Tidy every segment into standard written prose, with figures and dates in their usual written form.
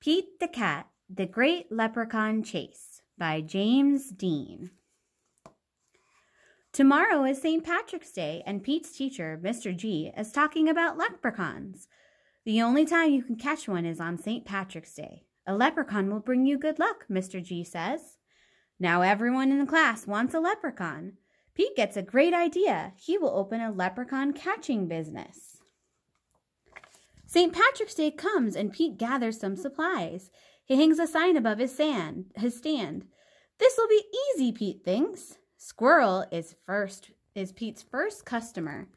Pete the Cat, The Great Leprechaun Chase by James Dean. Tomorrow is St. Patrick's Day, and Pete's teacher, Mr. G, is talking about leprechauns. The only time you can catch one is on St. Patrick's Day. A leprechaun will bring you good luck, Mr. G says. Now everyone in the class wants a leprechaun. Pete gets a great idea. He will open a leprechaun catching business. St. Patrick's Day comes and Pete gathers some supplies. He hangs a sign above his stand. This will be easy, Pete thinks. Squirrel is Pete's first customer.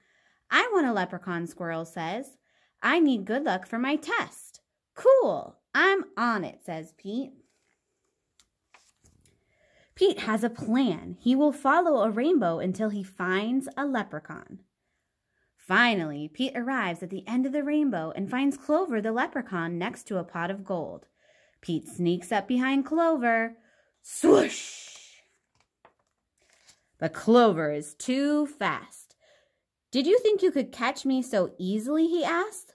I want a leprechaun, Squirrel says. I need good luck for my test. Cool, I'm on it, says Pete. Pete has a plan. He will follow a rainbow until he finds a leprechaun. Finally, Pete arrives at the end of the rainbow and finds Clover the leprechaun next to a pot of gold. Pete sneaks up behind Clover. Swoosh! But Clover is too fast. Did you think you could catch me so easily? He asked.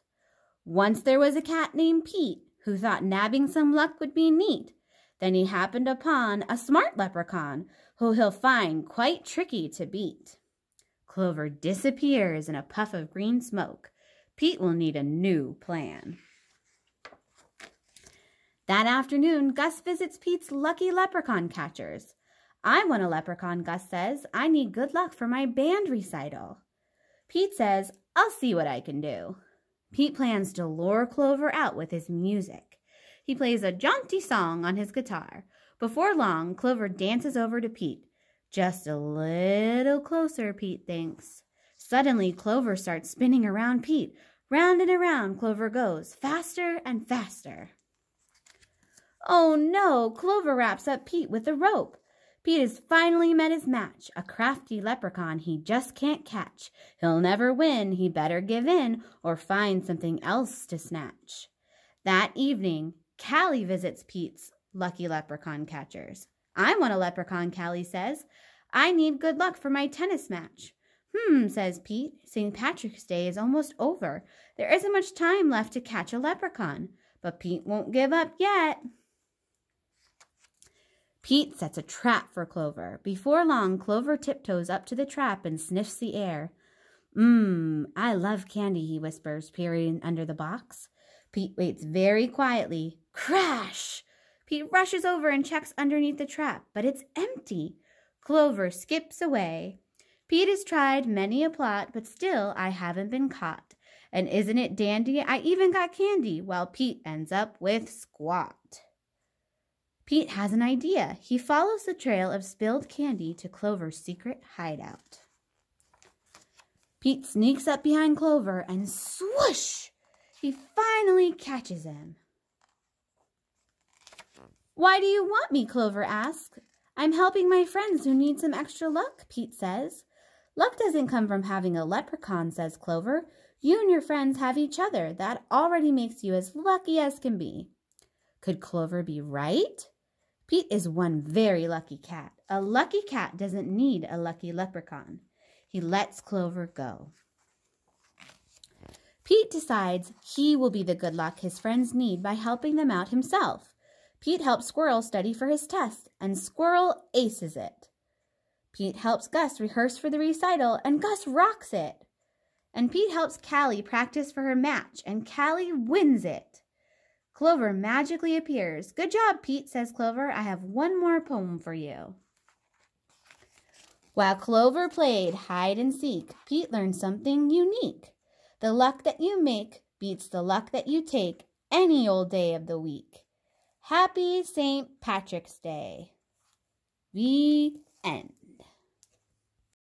Once there was a cat named Pete who thought nabbing some luck would be neat. Then he happened upon a smart leprechaun who he'll find quite tricky to beat. Clover disappears in a puff of green smoke. Pete will need a new plan. That afternoon, Gus visits Pete's lucky leprechaun catchers. I want a leprechaun, Gus says. I need good luck for my band recital. Pete says, I'll see what I can do. Pete plans to lure Clover out with his music. He plays a jaunty song on his guitar. Before long, Clover dances over to Pete. Just a little closer, Pete thinks. Suddenly, Clover starts spinning around Pete. Round and around Clover goes, faster and faster. Oh no, Clover wraps up Pete with a rope. Pete has finally met his match, a crafty leprechaun he just can't catch. He'll never win, he better give in or find something else to snatch. That evening, Callie visits Pete's lucky leprechaun catchers. I want a leprechaun, Callie says. I need good luck for my tennis match. Says Pete. St. Patrick's Day is almost over. There isn't much time left to catch a leprechaun. But Pete won't give up yet. Pete sets a trap for Clover. Before long, Clover tiptoes up to the trap and sniffs the air. I love candy, he whispers, peering under the box. Pete waits very quietly. Crash! Pete rushes over and checks underneath the trap, but it's empty. Clover skips away. Pete has tried many a plot, but still I haven't been caught. And isn't it dandy? I even got candy, while Pete ends up with squat. Pete has an idea. He follows the trail of spilled candy to Clover's secret hideout. Pete sneaks up behind Clover and swoosh! He finally catches him. Why do you want me? Clover asks. I'm helping my friends who need some extra luck, Pete says. Luck doesn't come from having a leprechaun, says Clover. You and your friends have each other. That already makes you as lucky as can be. Could Clover be right? Pete is one very lucky cat. A lucky cat doesn't need a lucky leprechaun. He lets Clover go. Pete decides he will be the good luck his friends need by helping them out himself. Pete helps Squirrel study for his test, and Squirrel aces it. Pete helps Gus rehearse for the recital, and Gus rocks it. And Pete helps Callie practice for her match, and Callie wins it. Clover magically appears. Good job, Pete, says Clover. I have one more poem for you. While Clover played hide and seek, Pete learned something unique. The luck that you make beats the luck that you take any old day of the week. Happy St. Patrick's Day. The end.